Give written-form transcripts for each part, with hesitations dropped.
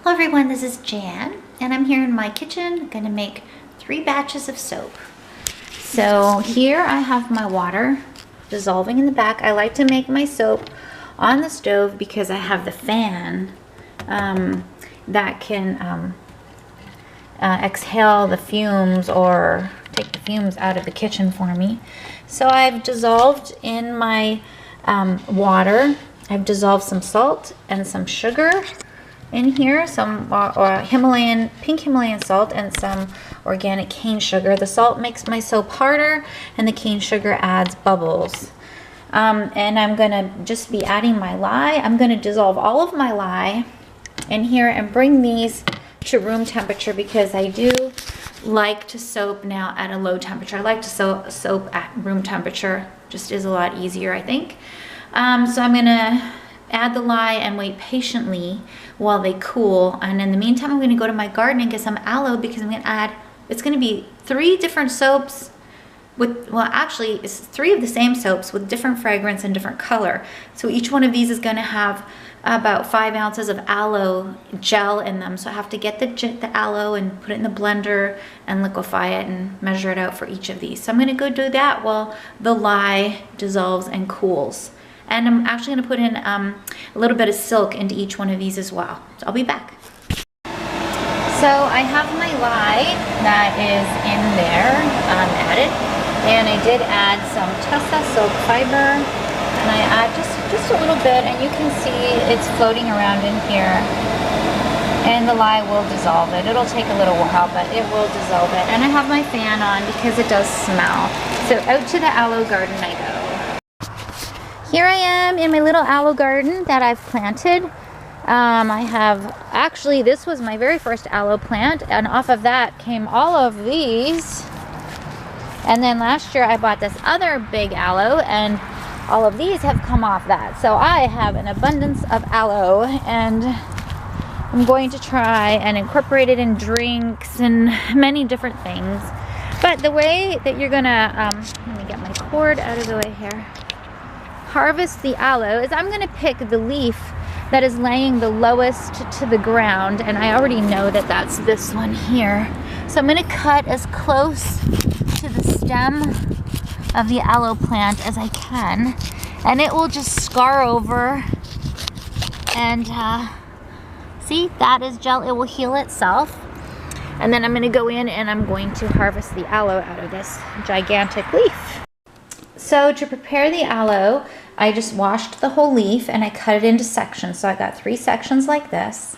Hello everyone, this is Jan, and I'm here in my kitchen gonna make 3 batches of soap. So here I have my water dissolving in the back. I like to make my soap on the stove because I have the fan that can exhale the fumes or take the fumes out of the kitchen for me. So I've dissolved in my water. I've dissolved some salt and some sugar in here, some pink Himalayan salt and some organic cane sugar. The salt makes my soap harder and the cane sugar adds bubbles. And I'm gonna just be adding my lye. I'm gonna dissolve all of my lye in here and bring these to room temperature because I do like to soap now at a low temperature. I like to soap at room temperature, just is a lot easier, I think. So I'm gonna add the lye and wait patiently while they cool. And in the meantime, I'm gonna go to my garden and get some aloe because I'm gonna add, it's gonna be 3 different soaps with, well actually it's 3 of the same soaps with different fragrance and different color. So each one of these is gonna have about 5 ounces of aloe gel in them. So I have to get the aloe and put it in the blender and liquefy it and measure it out for each of these. So I'm gonna go do that while the lye dissolves and cools. And I'm actually gonna put in a little bit of silk into each one of these as well. So I'll be back. So I have my lye that is in there added. And I did add some Tessa silk fiber. And I add just a little bit, and you can see it's floating around in here. And the lye will dissolve it. It'll take a little while, but it will dissolve it. And I have my fan on because it does smell. So out to the aloe garden I go. Here I am in my little aloe garden that I've planted. I have, actually this was my very first aloe plant, and off of that came all of these. And then last year I bought this other big aloe, and all of these have come off that. So I have an abundance of aloe, and I'm going to try and incorporate it in drinks and many different things. But the way that you're gonna, let me get my cord out of the way here, harvest the aloe is I'm gonna pick the leaf that is laying the lowest to the ground, and I already know that that's this one here. So I'm gonna cut as close to the stem of the aloe plant as I can, and it will just scar over, and see, that is gel. It will heal itself. And then I'm gonna go in and I'm going to harvest the aloe out of this gigantic leaf. So to prepare the aloe, I just washed the whole leaf and I cut it into sections. So I got 3 sections like this.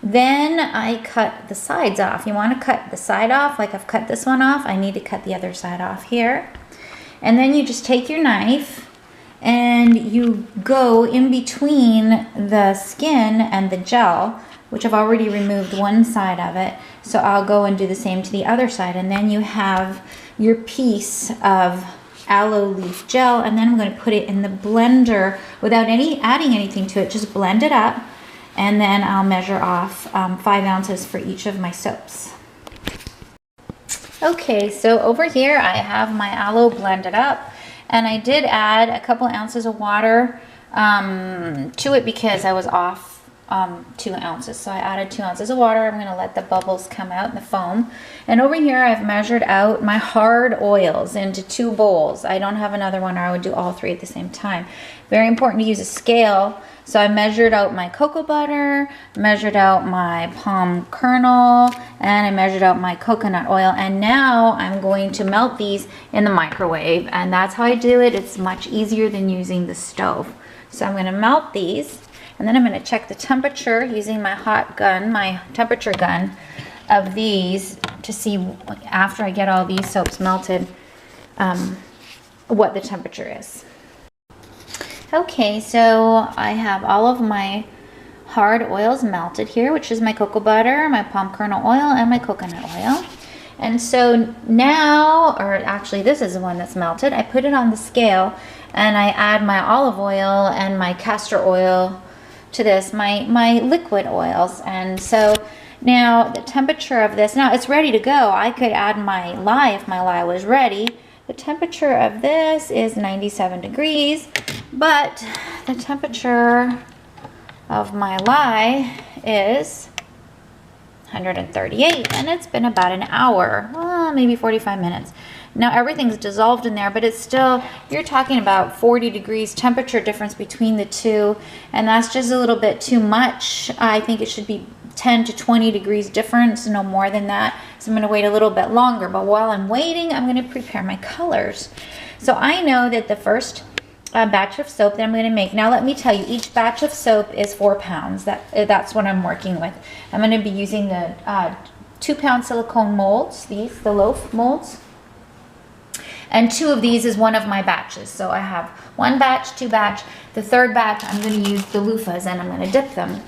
Then I cut the sides off. You want to cut the side off, like I've cut this one off. I need to cut the other side off here. And then you just take your knife and you go in between the skin and the gel, which I've already removed one side of it. So I'll go and do the same to the other side. And then you have your piece of aloe leaf gel, and then I'm going to put it in the blender without adding anything to it. Just blend it up, and then I'll measure off 5 ounces for each of my soaps. Okay, so over here I have my aloe blended up, and I did add a couple ounces of water to it because I was off 2 ounces. So I added 2 ounces of water. I'm going to let the bubbles come out in the foam. And over here I've measured out my hard oils into 2 bowls. I don't have another one, or I would do all 3 at the same time. Very important to use a scale. So I measured out my cocoa butter, measured out my palm kernel, and I measured out my coconut oil. And now I'm going to melt these in the microwave. And that's how I do it. It's much easier than using the stove. So I'm going to melt these. And then I'm going to check the temperature using my hot gun, my temperature gun of these, to see after I get all these soaps melted what the temperature is. Okay, so I have all of my hard oils melted here, which is my cocoa butter, my palm kernel oil, and my coconut oil. And so now, or actually this is the one that's melted, I put it on the scale and I add my olive oil and my castor oil to this, my liquid oils. And so now the temperature of this, now it's ready to go. I could add my lye if my lye was ready. The temperature of this is 97 degrees, but the temperature of my lye is 138, and it's been about an hour, maybe 45 minutes. Now everything's dissolved in there, but it's still, you're talking about 40 degrees temperature difference between the two, and that's just a little bit too much. I think it should be 10 to 20 degrees difference, no more than that. So I'm going to wait a little bit longer, but while I'm waiting, I'm going to prepare my colors. So I know that the first batch of soap that I'm going to make, now let me tell you, each batch of soap is 4 pounds. That's what I'm working with. I'm going to be using the 2-pound silicone molds, the loaf molds. And 2 of these is one of my batches. So I have 1 batch, 2 batch. The 3rd batch, I'm going to use the loofahs and I'm going to dip them.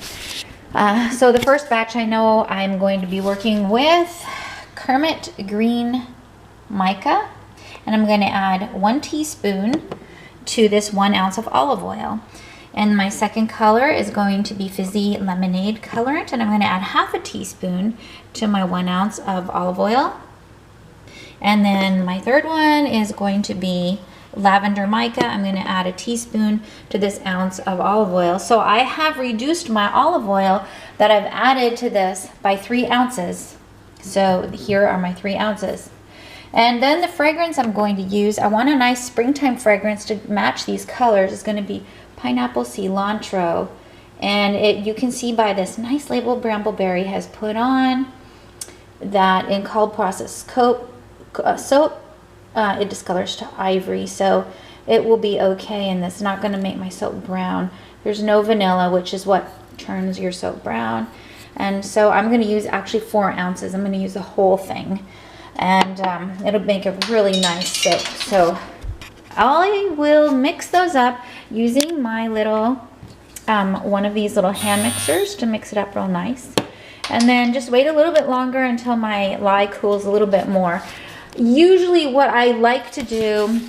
So the first batch, I know I'm going to be working with Kermit Green Mica. And I'm going to add 1 teaspoon to this 1 ounce of olive oil. And my second color is going to be Fizzy Lemonade colorant. And I'm going to add 1/2 teaspoon to my 1 ounce of olive oil. And then my third one is going to be Lavender Mica. I'm going to add 1 teaspoon to this ounce of olive oil. So I have reduced my olive oil that I've added to this by 3 ounces. So here are my 3 ounces. And then the fragrance I'm going to use, I want a nice springtime fragrance to match these colors. It's going to be pineapple cilantro. And you can see by this nice label Brambleberry has put on that in cold process soap, it discolors to ivory, so it will be okay, and it's not going to make my soap brown. There's no vanilla, which is what turns your soap brown. And so I'm going to use actually 4 ounces. I'm going to use the whole thing, and it'll make a really nice soap. So I will mix those up using my little one of these little hand mixers to mix it up real nice, and then just wait a little bit longer until my lye cools a little bit more. Usually what I like to do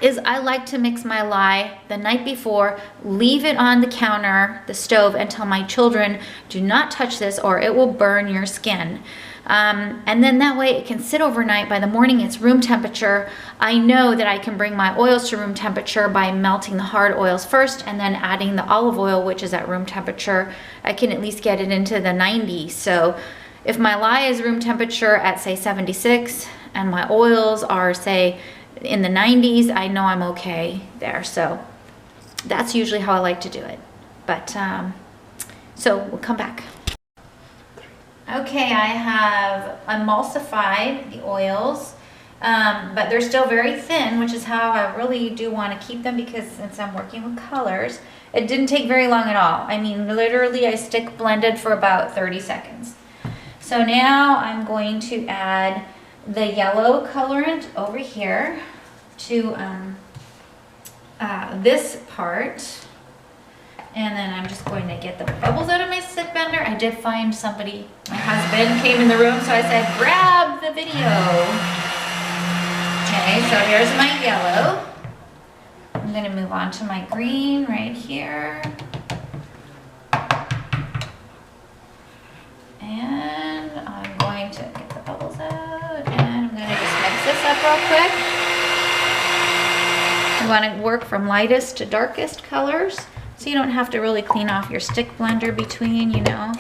is I like to mix my lye the night before, leave it on the counter, the stove, and tell my children, do not touch this or it will burn your skin. And then that way it can sit overnight. By the morning it's room temperature. I know that I can bring my oils to room temperature by melting the hard oils first and then adding the olive oil, which is at room temperature. I can at least get it into the 90s. So if my lye is room temperature at say 76 and my oils are say in the 90s, I know I'm okay there. So that's usually how I like to do it. But so we'll come back. Okay, I have emulsified the oils, but they're still very thin, which is how I really do want to keep them, because since I'm working with colors, it didn't take very long at all. I mean, literally I stick blended for about 30 seconds. So now I'm going to add the yellow colorant over here to this part. And then I'm just going to get the bubbles out of my stick blender. I did find somebody, my husband came in the room, so I said, grab the video. Okay, so here's my yellow. I'm going to move on to my green right here. And I'm going to get the bubbles out, and I'm going to just mix this up real quick. You want to work from lightest to darkest colors, so you don't have to really clean off your stick blender between, you know.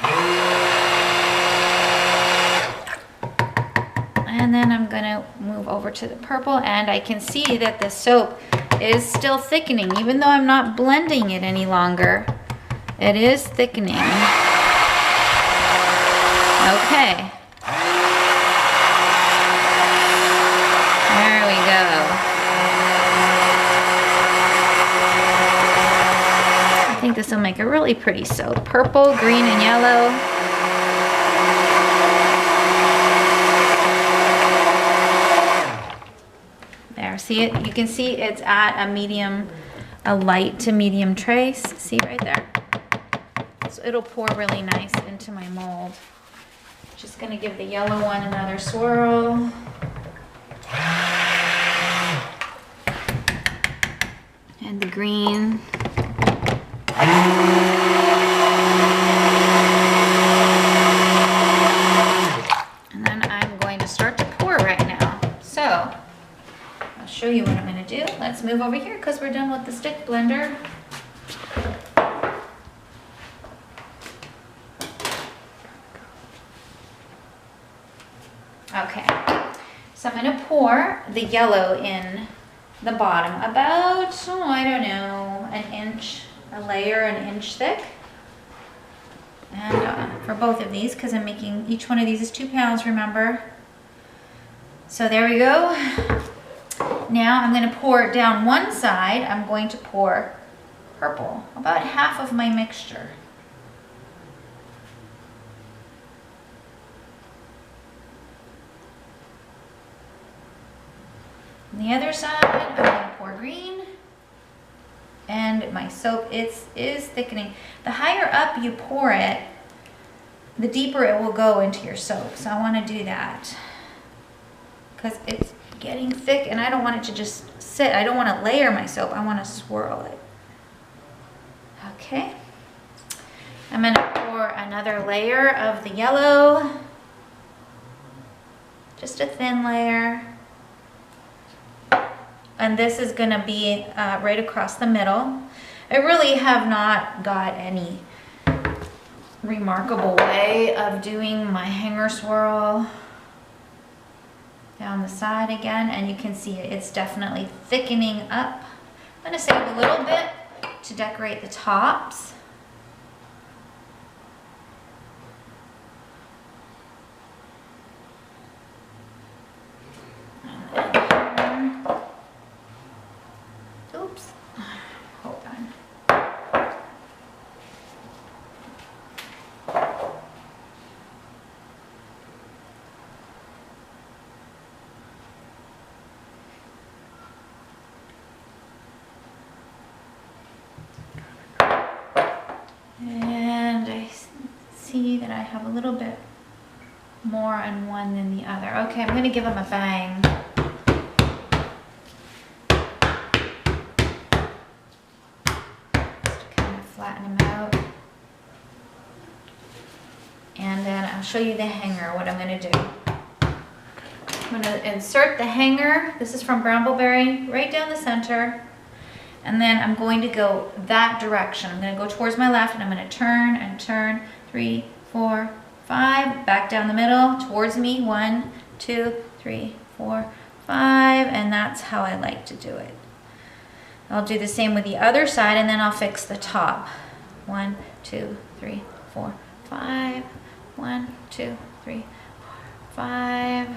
And then I'm going to move over to the purple, and I can see that the soap is still thickening, even though I'm not blending it any longer. It is thickening. Okay. There we go. I think this will make a really pretty soap. Purple, green, and yellow. There, see it? You can see it's at a medium, a light to medium trace. See right there? So it'll pour really nice into my mold. Just gonna give the yellow one another swirl. And the green. And then I'm going to start to pour right now. So, I'll show you what I'm gonna do. Let's move over here because we're done with the stick blender. Okay, so I'm gonna pour the yellow in the bottom about, oh, I don't know, an inch, a layer an inch thick. And for both of these, because I'm making, each one of these is 2 pounds, remember? So there we go. Now I'm gonna pour down one side, I'm going to pour purple, about half of my mixture. On the other side, I'm gonna pour green. And my soap is thickening. The higher up you pour it, the deeper it will go into your soap. So I want to do that because it's getting thick and I don't want it to just sit. I don't want to layer my soap. I want to swirl it. Okay. I'm going to pour another layer of the yellow. Just a thin layer. And this is going to be right across the middle. I really have not got any remarkable way of doing my hanger swirl. Down the side again, and you can see it's definitely thickening up. I'm going to save a little bit to decorate the tops. And I see that I have a little bit more on one than the other. Okay, I'm going to give them a bang. Just to kind of flatten them out. And then I'll show you the hanger, what I'm going to do. I'm going to insert the hanger. This is from Brambleberry, right down the center. And then I'm going to go that direction. I'm going to go towards my left and I'm going to turn and turn. 3, 4, 5. Back down the middle towards me. 1, 2, 3, 4, 5. And that's how I like to do it. I'll do the same with the other side and then I'll fix the top. 1, 2, 3, 4, 5. 1, 2, 3, 4, 5.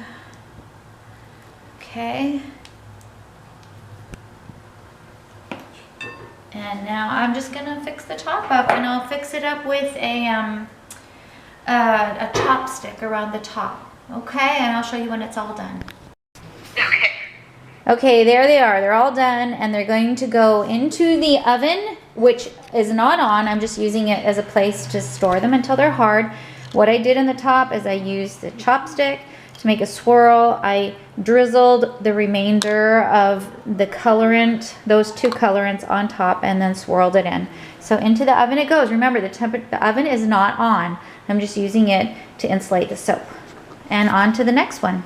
Okay. And now I'm just gonna fix the top up, and I'll fix it up with a chopstick around the top. Okay, and I'll show you when it's all done. Okay. Okay, there they are. They're all done, and they're going to go into the oven, which is not on. I'm just using it as a place to store them until they're hard. What I did in the top is I used the chopstick to make a swirl. I drizzled the remainder of the colorant, those 2 colorants on top, and then swirled it in. So into the oven it goes. Remember, the oven is not on. I'm just using it to insulate the soap. And on to the next one.